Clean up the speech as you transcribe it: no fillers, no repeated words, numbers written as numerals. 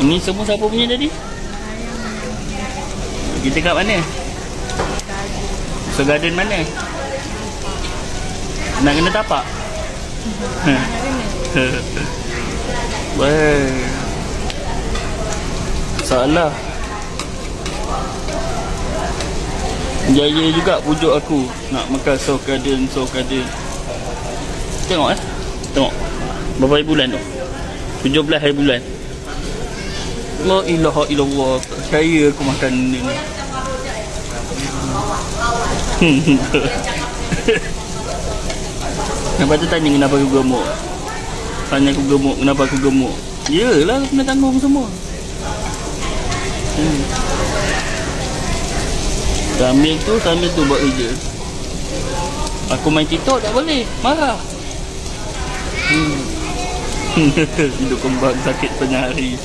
Ini semua siapa punya tadi? Kita kat mana? So garden mana? Nak kena tapak? Weh. Salah. Jaya juga pujuk aku nak makan South Garden. Tengok tengok. Berapa hari bulan tu? 17 hari bulan. La ilaha illallah. Tak percaya aku makan ni. Lepas tu tanya kenapa aku gemuk. Tanya aku gemuk, kenapa aku gemuk. Yelah aku kena tanggung semua. Sambil tu buat kerja. Aku main TikTok tak boleh, marah. Hidup kembang sakit setengah hari.